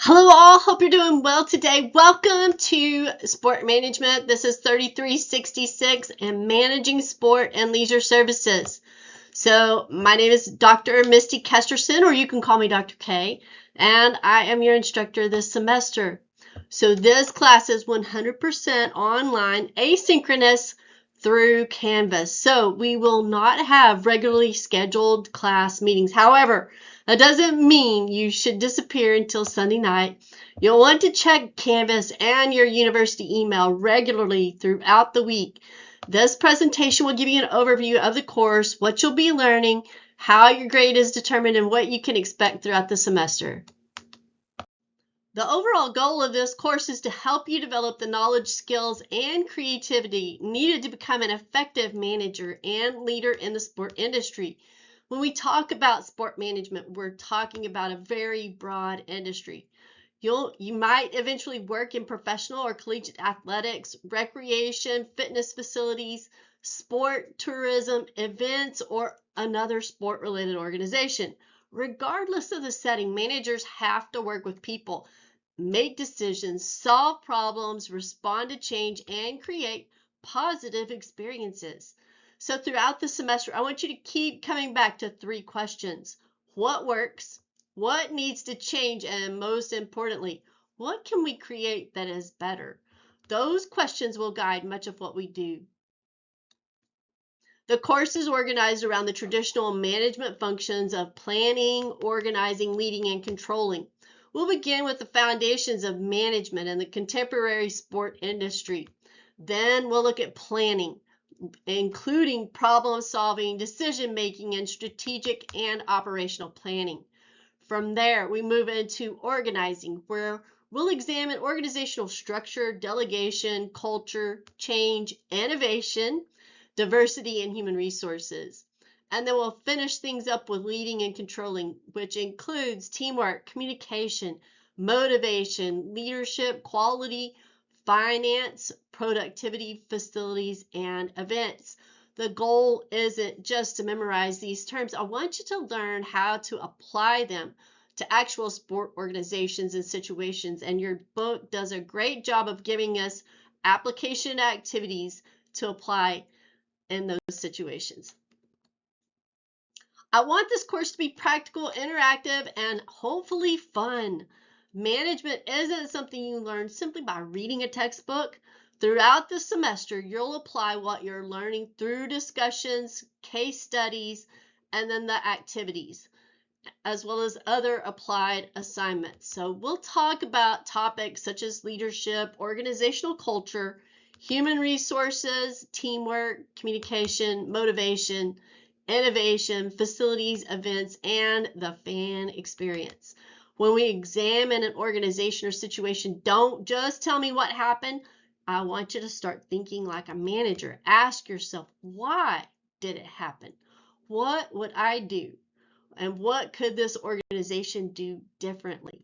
Hello all, hope you're doing well today. Welcome to Sport Management. This is 3366 and Managing Sport and Leisure Services. So my name is Dr. Misty Kesterson, or you can call me Dr. K, and I am your instructor this semester. So this class is 100% online, asynchronous through Canvas. So we will not have regularly scheduled class meetings. However, that doesn't mean you should disappear until Sunday night. You'll want to check Canvas and your university email regularly throughout the week. This presentation will give you an overview of the course, what you'll be learning, how your grade is determined, and what you can expect throughout the semester. The overall goal of this course is to help you develop the knowledge, skills, and creativity needed to become an effective manager and leader in the sport industry. When we talk about sport management, we're talking about a very broad industry. You might eventually work in professional or collegiate athletics, recreation, fitness facilities, sport, tourism, events, or another sport-related organization. Regardless of the setting, managers have to work with people, make decisions, solve problems, respond to change, and create positive experiences. So throughout the semester, I want you to keep coming back to three questions. What works? What needs to change? And most importantly, what can we create that is better? Those questions will guide much of what we do. The course is organized around the traditional management functions of planning, organizing, leading, and controlling. We'll begin with the foundations of management in the contemporary sport industry. Then we'll look at planning, including problem solving, decision making, and strategic and operational planning. From there, we move into organizing, where we'll examine organizational structure, delegation, culture, change, innovation, diversity, and human resources. And then we'll finish things up with leading and controlling, which includes teamwork, communication, motivation, leadership, quality, finance, productivity, facilities, and events. The goal isn't just to memorize these terms. I want you to learn how to apply them to actual sport organizations and situations. And your book does a great job of giving us application activities to apply in those situations. I want this course to be practical, interactive, and hopefully fun. Management isn't something you learn simply by reading a textbook. Throughout the semester, you'll apply what you're learning through discussions, case studies, and then the activities, as well as other applied assignments. So we'll talk about topics such as leadership, organizational culture, human resources, teamwork, communication, motivation, innovation, facilities, events, and the fan experience. When we examine an organization or situation, don't just tell me what happened. I want you to start thinking like a manager. Ask yourself, why did it happen? What would I do? And what could this organization do differently?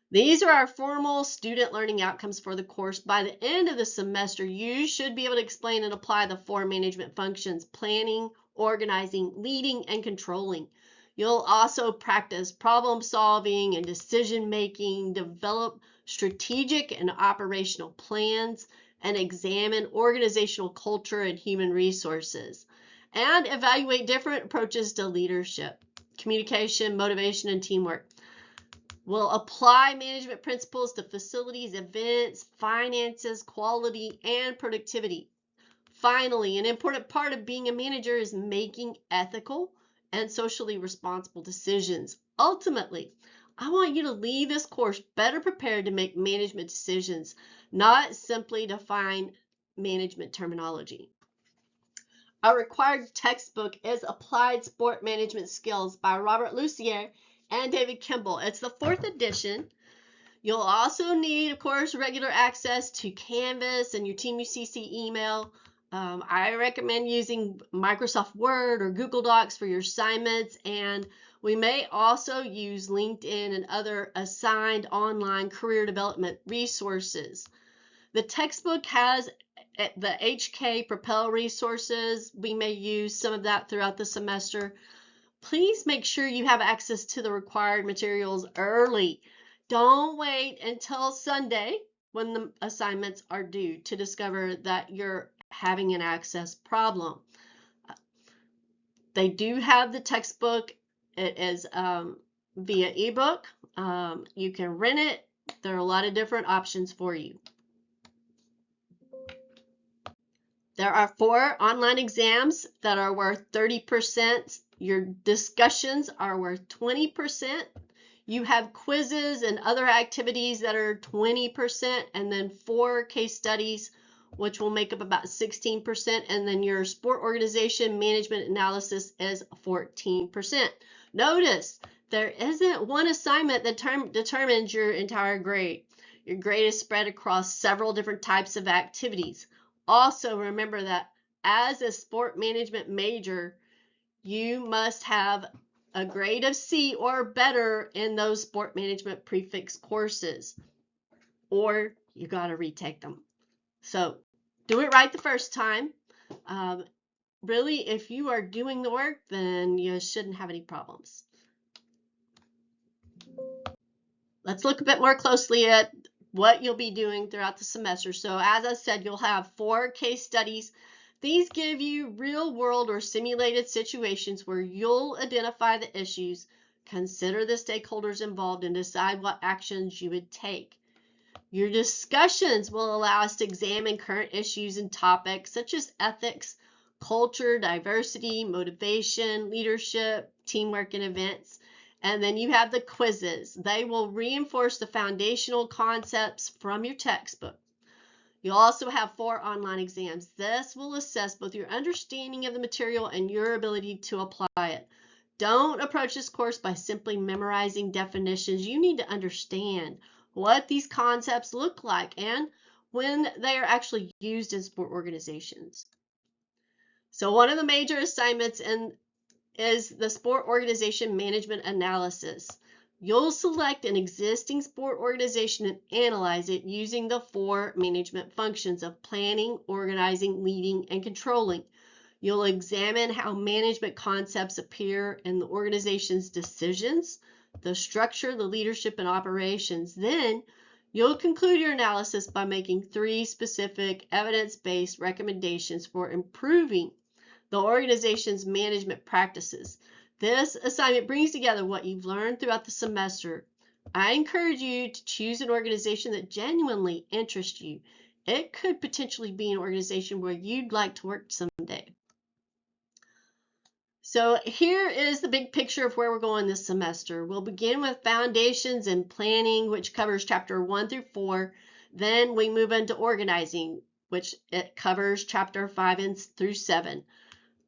These are our formal student learning outcomes for the course. By the end of the semester, you should be able to explain and apply the four management functions: planning, organizing, leading, and controlling. You'll also practice problem solving and decision making, develop strategic and operational plans, and examine organizational culture and human resources, and evaluate different approaches to leadership, communication, motivation, and teamwork. We'll apply management principles to facilities, events, finances, quality, and productivity. Finally, an important part of being a manager is making ethical and socially responsible decisions. Ultimately, I want you to leave this course better prepared to make management decisions, not simply define management terminology. A required textbook is Applied Sport Management Skills by Robert Lucier and David Kimball. It's the 4th edition. You'll also need, of course, regular access to Canvas and your Team UCC email. I recommend using Microsoft Word or Google Docs for your assignments, and we may also use LinkedIn and other assigned online career development resources. The textbook has the HK Propel resources. We may use some of that throughout the semester. Please make sure you have access to the required materials early. Don't wait until Sunday when the assignments are due to discover that you're having an access problem. They do have the textbook. It is via ebook. You can rent it. There are a lot of different options for you. There are 4 online exams that are worth 30%. Your discussions are worth 20%. You have quizzes and other activities that are 20%, and then 4 case studies, which will make up about 16%, and then your sport organization management analysis is 14%. Notice there isn't one assignment that determines your entire grade. Your grade is spread across several different types of activities. Also, remember that as a sport management major, you must have a grade of C or better in those sport management prefix courses, or you got to retake them. So do it right the first time. Really, if you are doing the work, then you shouldn't have any problems. Let's look a bit more closely at what you'll be doing throughout the semester. So as I said, you'll have 4 case studies. These give you real world or simulated situations where you'll identify the issues, consider the stakeholders involved, and decide what actions you would take. Your discussions will allow us to examine current issues and topics such as ethics, culture, diversity, motivation, leadership, teamwork, and events. And then you have the quizzes. They will reinforce the foundational concepts from your textbook. You'll also have 4 online exams. This will assess both your understanding of the material and your ability to apply it. Don't approach this course by simply memorizing definitions. You need to understand what these concepts look like and when they are actually used in sport organizations. So one of the major assignments is the sport organization management analysis. You'll select an existing sport organization and analyze it using the 4 management functions of planning, organizing, leading, and controlling. You'll examine how management concepts appear in the organization's decisions, the structure, the leadership, and operations. Then you'll conclude your analysis by making 3 specific evidence-based recommendations for improving the organization's management practices. This assignment brings together what you've learned throughout the semester. I encourage you to choose an organization that genuinely interests you. It could potentially be an organization where you'd like to work someday. So here is the big picture of where we're going this semester. We'll begin with foundations and planning, which covers chapter 1 through 4. Then we move into organizing, which it covers chapter 5 through 7.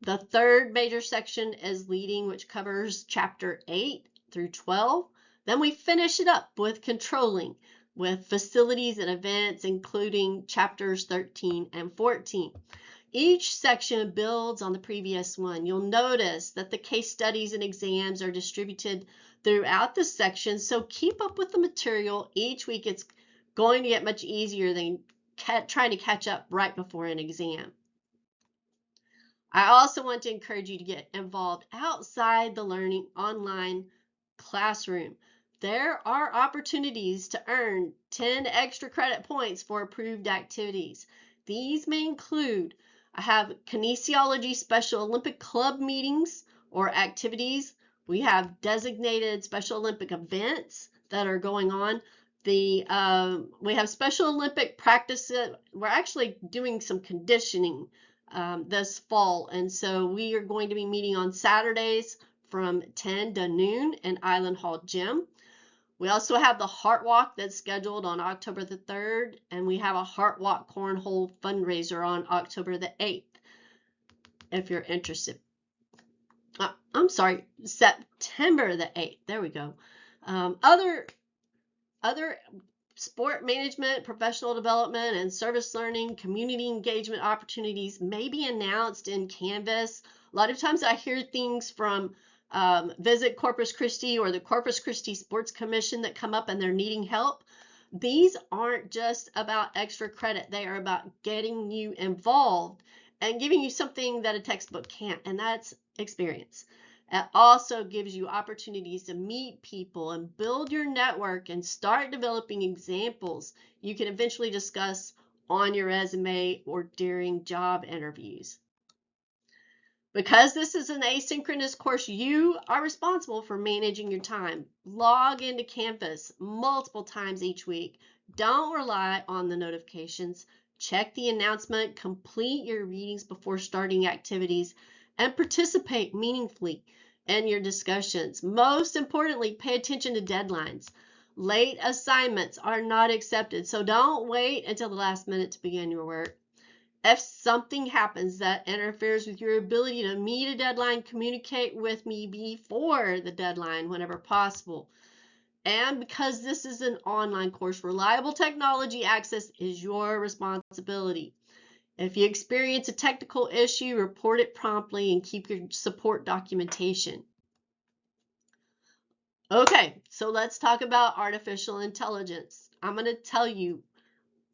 The third major section is leading, which covers chapter 8 through 12. Then we finish it up with controlling, with facilities and events, including chapters 13 and 14. Each section builds on the previous one. You'll notice that the case studies and exams are distributed throughout the section, so keep up with the material. Each week it's going to get much easier than trying to catch up right before an exam. I also want to encourage you to get involved outside the learning online classroom. There are opportunities to earn 10 extra credit points for approved activities. These may include, I have kinesiology Special Olympic Club meetings or activities. We have designated Special Olympic events that are going on. We have Special Olympic practices. We're actually doing some conditioning this fall, and so we are going to be meeting on Saturdays from 10 to noon in Island Hall Gym. We also have the Heart Walk that's scheduled on October the 3rd, and we have a Heart Walk Cornhole fundraiser on October the 8th, if you're interested. I'm sorry, September the 8th. There we go. Other sport management, professional development, and service learning, community engagement opportunities may be announced in Canvas. A lot of times I hear things from Visit Corpus Christi or the Corpus Christi Sports Commission that come up and they're needing help. These aren't just about extra credit. They are about getting you involved and giving you something that a textbook can't, and that's experience. It also gives you opportunities to meet people and build your network and start developing examples you can eventually discuss on your resume or during job interviews. Because this is an asynchronous course, you are responsible for managing your time. Log into Canvas multiple times each week. Don't rely on the notifications. Check the announcement, complete your readings before starting activities, and participate meaningfully in your discussions. Most importantly, pay attention to deadlines. Late assignments are not accepted, so don't wait until the last minute to begin your work. If something happens that interferes with your ability to meet a deadline, communicate with me before the deadline whenever possible. And because this is an online course, reliable technology access is your responsibility. If you experience a technical issue, report it promptly and keep your support documentation. Okay, so let's talk about artificial intelligence. I'm going to tell you,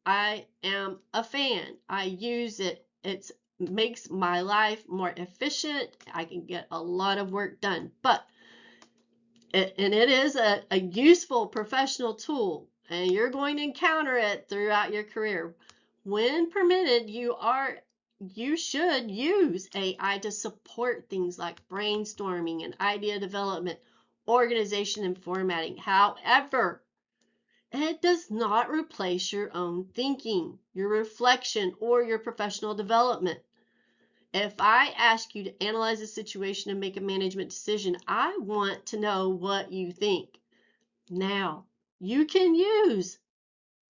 I am a fan. I use it. It makes my life more efficient. I can get a lot of work done. But it is a useful professional tool, and you're going to encounter it throughout your career. When permitted, you should use AI to support things like brainstorming and idea development, organization, and formatting. However, it does not replace your own thinking, your reflection, or your professional development. If I ask you to analyze a situation and make a management decision, I want to know what you think. Now, you can use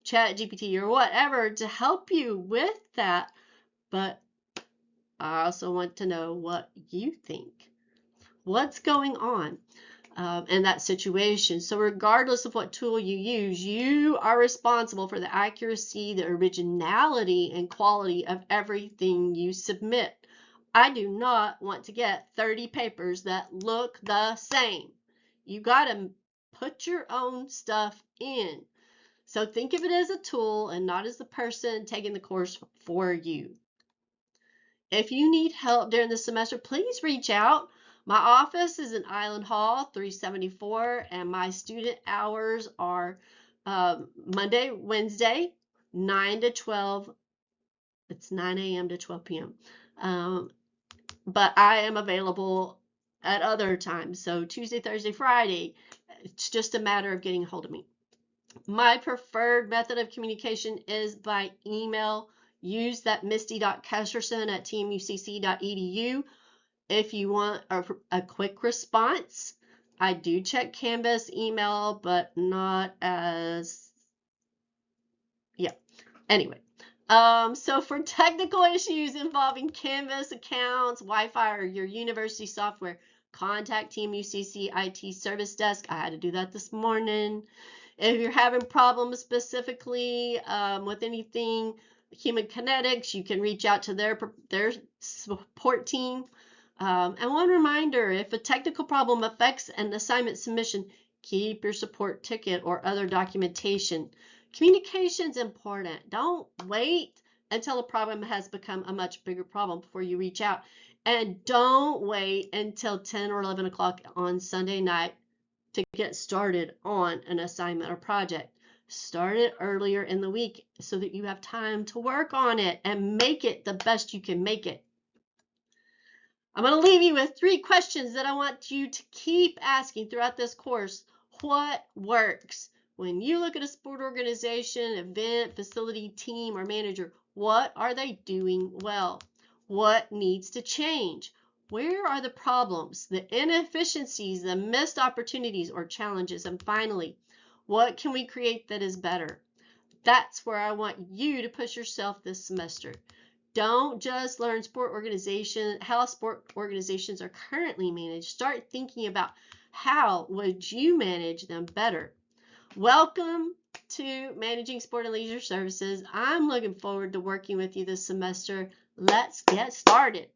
ChatGPT or whatever to help you with that, but I also want to know what you think. What's going on in that situation? So regardless of what tool you use, you are responsible for the accuracy, the originality, and quality of everything you submit. I do not want to get 30 papers that look the same. You got to put your own stuff in. So think of it as a tool and not as the person taking the course for you. If you need help during the semester, please reach out. My office is in Island Hall, 374, and my student hours are Monday, Wednesday, 9 to 12. It's 9 a.m. to 12 p.m. But I am available at other times. So Tuesday, Thursday, Friday, it's just a matter of getting a hold of me. My preferred method of communication is by email. Use that misty.kesterson@tmucc.edu. If you want a quick response, I do check Canvas email, but not as, yeah. Anyway, so for technical issues involving Canvas accounts, Wi-Fi, or your university software, contact Team UCC IT Service Desk. I had to do that this morning. If you're having problems specifically with anything human kinetics, you can reach out to their support team. And one reminder, if a technical problem affects an assignment submission, keep your support ticket or other documentation. Communication is important. Don't wait until a problem has become a much bigger problem before you reach out. And don't wait until 10 or 11 o'clock on Sunday night to get started on an assignment or project. Start it earlier in the week so that you have time to work on it and make it the best you can make it. I'm going to leave you with 3 questions that I want you to keep asking throughout this course. What works? When you look at a sport organization, event, facility, team, or manager, what are they doing well? What needs to change? Where are the problems, the inefficiencies, the missed opportunities or challenges? And finally, what can we create that is better? That's where I want you to push yourself this semester. Don't just learn how sport organizations are currently managed. Start thinking about how would you manage them better. Welcome to Managing Sport and Leisure Services. I'm looking forward to working with you this semester. Let's get started.